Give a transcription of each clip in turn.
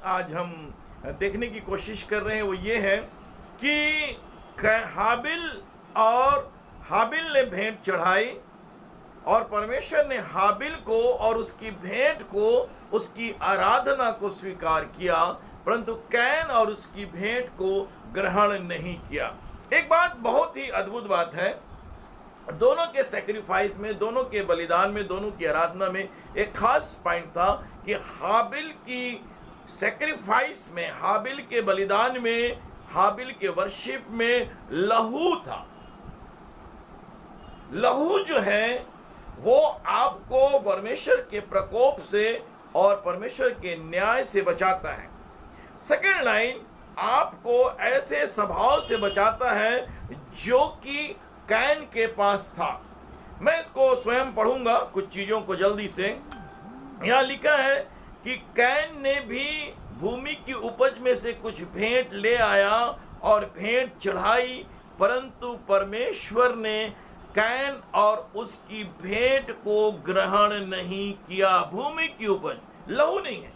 आज हम देखने की कोशिश कर रहे हैं वो ये है कि हाबिल ने भेंट चढ़ाई और परमेश्वर ने हाबिल को और उसकी भेंट को, उसकी आराधना को स्वीकार किया, परंतु कैन और उसकी भेंट को ग्रहण नहीं किया। एक बात, बहुत ही अद्भुत बात है, दोनों के सैक्रिफाइस में, दोनों के बलिदान में, दोनों की आराधना में एक खास पॉइंट था कि हाबिल की सैक्रिफाइस में, हाबिल के बलिदान में, हाबिल के वर्शिप में लहू था। लहू जो है वो आपको परमेश्वर के प्रकोप से और परमेश्वर के न्याय से बचाता है। सेकेंड लाइन, आपको ऐसे स्वभाव से बचाता है जो कि कैन के पास था। मैं इसको स्वयं पढ़ूंगा कुछ चीजों को जल्दी से। यहां लिखा है कि कैन ने भी भूमि की उपज में से कुछ भेंट ले आया और भेंट चढ़ाई, परंतु परमेश्वर ने कैन और उसकी भेंट को ग्रहण नहीं किया। भूमि की उपज, लहू नहीं है।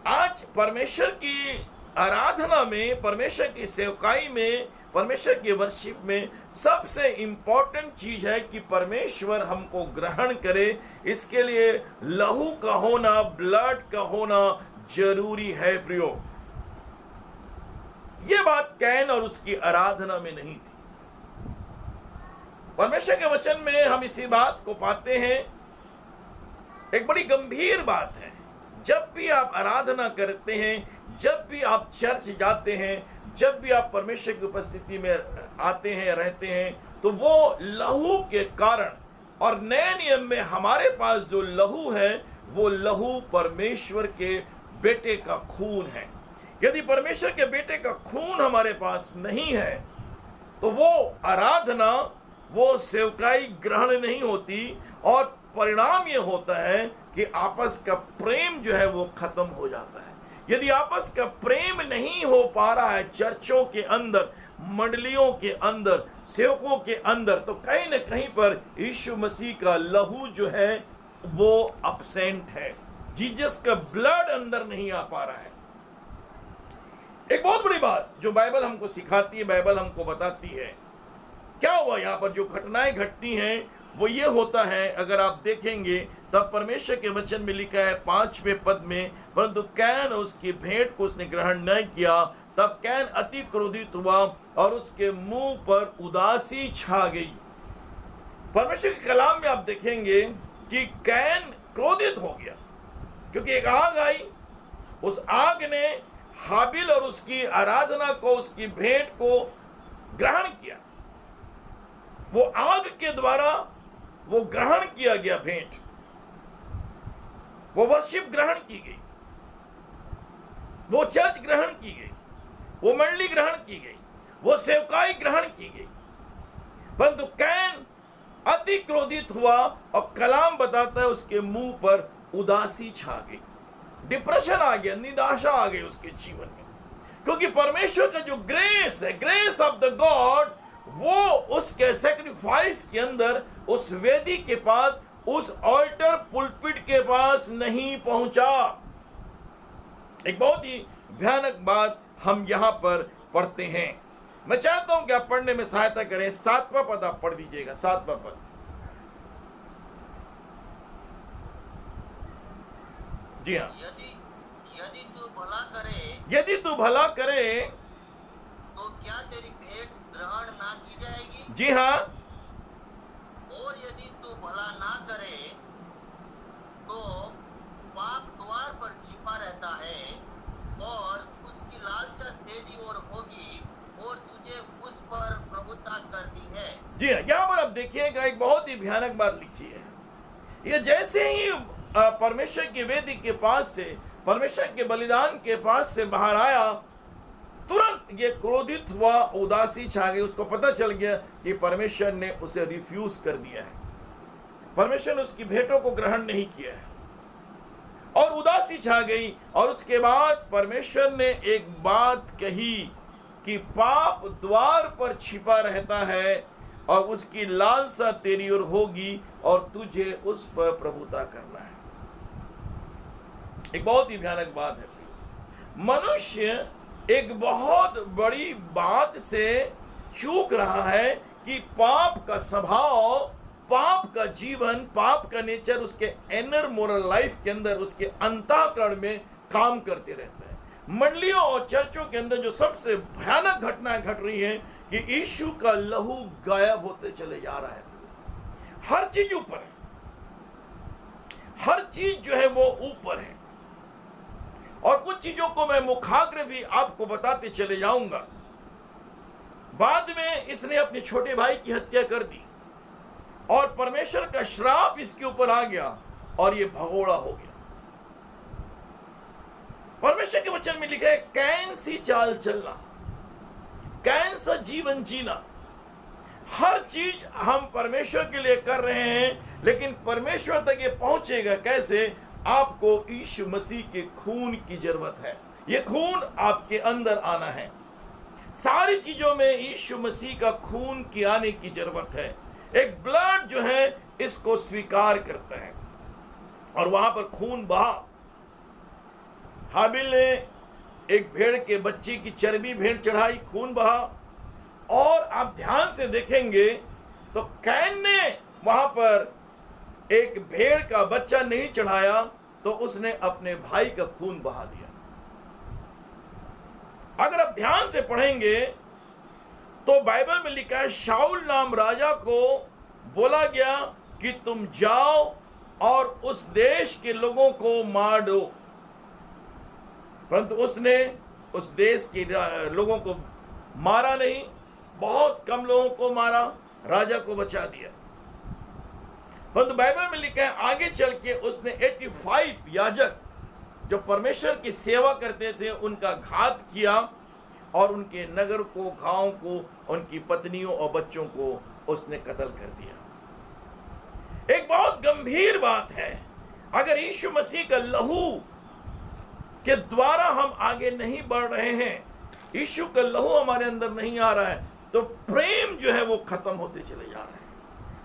आज परमेश्वर की आराधना में, परमेश्वर की सेवकाई में, परमेश्वर की वर्शिप में सबसे इंपॉर्टेंट चीज है कि परमेश्वर हमको ग्रहण करे। इसके लिए लहू का होना, ब्लड का होना जरूरी है प्रियो। यह बात कैन और उसकी आराधना में नहीं थी। परमेश्वर के वचन में हम इसी बात को पाते हैं। एक बड़ी गंभीर बात है, जब भी आप आराधना करते हैं, जब भी आप चर्च जाते हैं, जब भी आप परमेश्वर की उपस्थिति में आते हैं, रहते हैं, तो वो लहू के कारण, और नए नियम में हमारे पास जो लहू है वो लहू परमेश्वर के बेटे का खून है। यदि परमेश्वर के बेटे का खून हमारे पास नहीं है तो वो आराधना, वो सेवकाई ग्रहण नहीं होती, और परिणाम ये होता है कि आपस का प्रेम जो है वो खत्म हो जाता है। यदि आपस का प्रेम नहीं हो पा रहा है चर्चों के अंदर, मंडलियों के अंदर, सेवकों के अंदर, तो कहीं न कहीं पर यीशु मसीह का लहू जो है वो अब्सेंट है। जीसस का ब्लड अंदर नहीं आ पा रहा है। एक बहुत बड़ी बात जो बाइबल हमको सिखाती है, बाइबल हमको बताती है, क्या हुआ यहाँ पर जो घटनाएं घटती हैं वो ये होता है। अगर आप देखेंगे तब परमेश्वर के वचन में लिखा है 5वें पद में, परंतु कैन उसकी भेंट को उसने ग्रहण नहीं किया, तब कैन अति क्रोधित हुआ और उसके मुंह पर उदासी छा गई। परमेश्वर के कलाम में आप देखेंगे कि कैन क्रोधित हो गया क्योंकि एक आग आई, उस आग ने हाबिल और उसकी आराधना को, उसकी भेंट को ग्रहण किया। वो आग के द्वारा वो ग्रहण किया गया भेंट, वो वर्शिप ग्रहण की गई, वो चर्च ग्रहण की गई, वो मंडली ग्रहण की गई, वो सेवकाई ग्रहण की गई। परंतु कैन अति क्रोधित हुआ और कलाम बताता है उसके मुंह पर उदासी छा गई, डिप्रेशन आ गया, निराशा आ गई उसके जीवन में। क्योंकि परमेश्वर का जो ग्रेस है, ग्रेस ऑफ द गॉड, वो उसके सैक्रिफाइस के अंदर, उस वेदी के पास, उस ऑल्टर पुलपिट के पास नहीं पहुंचा। एक बहुत ही भयानक बात हम यहां पर पढ़ते हैं। मैं चाहता हूं कि आप पढ़ने में सहायता करें। 7वां पद आप पढ़ दीजिएगा, 7वां पद। जी हाँ, यदि तू भला करे, यदि तू भला करे तो क्या तेरी भेंट ग्रहण ना की जाएगी? जी हाँ, और यदि तू भला ना करे तो पाप द्वार पर छिपा रहता है और उसकी लालसा तेरी ओर होगी और तुझे उस पर प्रभुता करनी है। जी हाँ, यहाँ पर आप देखिएगा एक बहुत ही भयानक बात लिखी है। ये जैसे ही परमेश्वर की वेदी के पास से, परमेश्वर के बलिदान के पास से बाहर आया, तुरंत ये क्रोधित हुआ, उदासी छा गई। उसको पता चल गया कि परमेश्वर ने उसे रिफ्यूज कर दिया है, परमेश्वर ने उसकी भेंटों को ग्रहण नहीं किया है, और उदासी छा गई। और उसके बाद परमेश्वर ने एक बात कही कि पाप द्वार पर छिपा रहता है और उसकी लालसा तेरी ओर होगी और तुझे उस पर प्रभुता करना है। एक बहुत ही भयानक बात है। मनुष्य एक बहुत बड़ी बात से चूक रहा है कि पाप का स्वभाव, पाप का जीवन, पाप का नेचर उसके इनर मोरल लाइफ के अंदर, उसके अंतःकरण में काम करते रहता है। मंडलियों और चर्चों के अंदर जो सबसे भयानक घटनाएं घट रही हैं कि यीशु का लहू गायब होते चले जा रहा है। हर चीज ऊपर है, हर चीज जो है वो ऊपर है। और कुछ चीजों को मैं मुखाग्र भी आपको बताते चले जाऊंगा। बाद में इसने अपने छोटे भाई की हत्या कर दी और परमेश्वर का श्राप इसके ऊपर आ गया और ये भगोड़ा हो गया। परमेश्वर के वचन में लिखा है, कैन सी चाल चलना, कैन सा जीवन जीना। हर चीज हम परमेश्वर के लिए कर रहे हैं, लेकिन परमेश्वर तक ये पहुंचेगा कैसे? आपको यीशु मसीह के खून की जरूरत है। ये खून आपके अंदर आना है। सारी चीजों में यीशु मसीह का खून की आने की जरूरत है। एक ब्लड जो है इसको स्वीकार करता है और वहां पर खून बहा। हाबिल ने एक भेड़ के बच्चे की चर्बी भेड़ चढ़ाई, खून बहा। और आप ध्यान से देखेंगे तो कैन ने वहां पर एक भेड़ का बच्चा नहीं चढ़ाया, तो उसने अपने भाई का खून बहा दिया। अगर आप ध्यान से पढ़ेंगे तो बाइबल में लिखा है, शाऊल नाम राजा को बोला गया कि तुम जाओ और उस देश के लोगों को मार दो, परंतु उसने उस देश के लोगों को मारा नहीं, बहुत कम लोगों को मारा, राजा को बचा दिया। परंतु बाइबल में लिखा है आगे चल के उसने 85 याजक जो परमेश्वर की सेवा करते थे उनका घात किया और उनके नगर को, गांव को, उनकी पत्नियों और बच्चों को उसने कत्ल कर दिया। एक बहुत गंभीर बात है। अगर यीशु मसीह का लहू के द्वारा हम आगे नहीं बढ़ रहे हैं, यीशु का लहू हमारे अंदर नहीं आ रहा है, तो प्रेम जो है वो खत्म होते चले जा रहा है।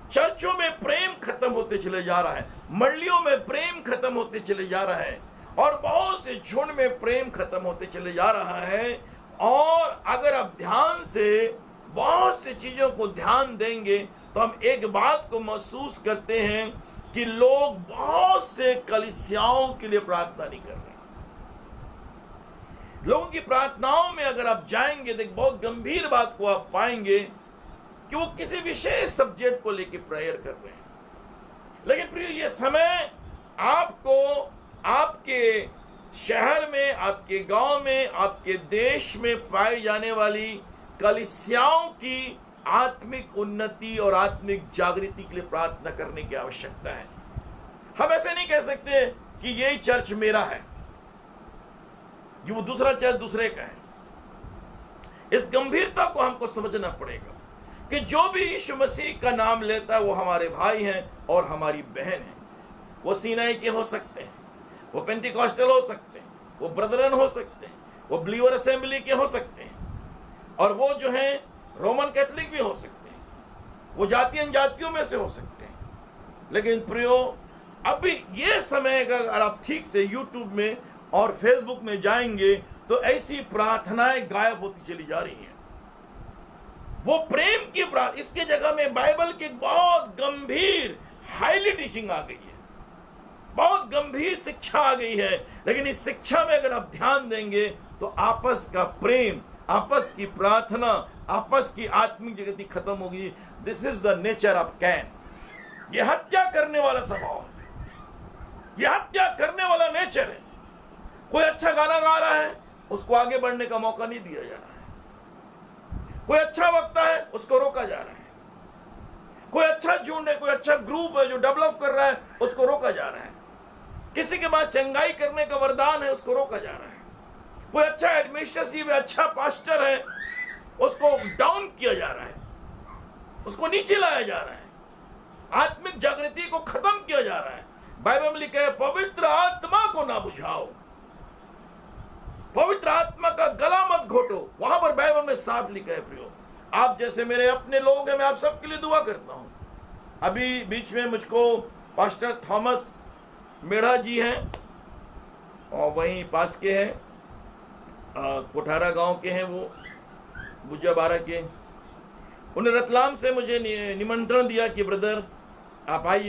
चर्चों में प्रेम खत्म होते चले जा रहा है, मंडलियों में प्रेम खत्म होते चले जा रहा है, और बहुत से झुंड में प्रेम खत्म होते चले जा रहा है। और अगर आप ध्यान से बहुत सी चीजों को ध्यान देंगे तो हम एक बात को महसूस करते हैं कि लोग बहुत से कलीसियाओं के लिए प्रार्थना नहीं कर रहे। लोगों की प्रार्थनाओं में अगर आप जाएंगे तो एक बहुत गंभीर बात को आप पाएंगे कि वो किसी विशेष सब्जेक्ट को लेकर प्रेयर कर रहे हैं। लेकिन प्रिय, ये समय आपको आपके शहर में, आपके गांव में, आपके देश में पाई जाने वाली कलीसियाओं की आत्मिक उन्नति और आत्मिक जागृति के लिए प्रार्थना करने की आवश्यकता है। हम ऐसे नहीं कह सकते कि यही चर्च मेरा है, कि वो दूसरा चर्च दूसरे का है। इस गंभीरता को हमको समझना पड़ेगा कि जो भी यीशु मसीह का नाम लेता है वो हमारे भाई हैं और हमारी बहन हैं। वो सीनाई के हो सकते हैं, वो पेंटिकॉस्टल हो सकते हैं, वो ब्रदरन हो सकते हैं, वो बिलीवर असेंबली के हो सकते हैं, और वो जो हैं रोमन कैथोलिक भी हो सकते हैं, वो जाति जातियों में से हो सकते हैं। लेकिन प्रियो, अभी ये समय का अगर आप ठीक से यूट्यूब में और फेसबुक में जाएंगे तो ऐसी प्रार्थनाएं गायब होती चली जा रही हैं। वो प्रेम की प्रार्थना, इसके जगह में बाइबल की बहुत गंभीर हाईली टीचिंग आ गई है, बहुत गंभीर शिक्षा आ गई है। लेकिन इस शिक्षा में अगर आप ध्यान देंगे तो आपस का प्रेम, आपस की प्रार्थना, आपस की आत्मिक जगती खत्म होगी। This is the nature of can. ये हत्या करने वाला स्वभाव है, ये हत्या करने वाला नेचर है। कोई अच्छा गाना गा रहा है, उसको आगे बढ़ने का मौका नहीं दिया जा रहा है। कोई अच्छा वक्ता है, उसको रोका जा रहा है। कोई अच्छा झुंड है, कोई अच्छा ग्रुप है जो डेवलप कर रहा है, उसको रोका जा रहा है। किसी के पास चंगाई करने का वरदान है, उसको रोका जा रहा है। कोई अच्छा एडमिनिस्ट्रेटिव है, अच्छा पास्टर है, उसको डाउन किया जा रहा है, उसको नीचे लाया जा रहा है, आत्मिक जागृति को खत्म किया जा रहा है। बाइबल में लिखा है, पवित्र आत्मा को ना बुझाओ, पवित्र आत्मा का गला मत घोटो। वहां पर बाइबल में साफ लिखा है। प्रियो, आप जैसे मेरे अपने लोग हैं, मैं आप सबके लिए दुआ करता हूं। अभी बीच में मुझको पास्टर थॉमस मेढ़ा जी हैं, और वहीं पास के हैं, कोठारा गांव के हैं, वो बुजाबारा के। उन्हें रतलाम से मुझे निमंत्रण दिया कि ब्रदर आप आइए।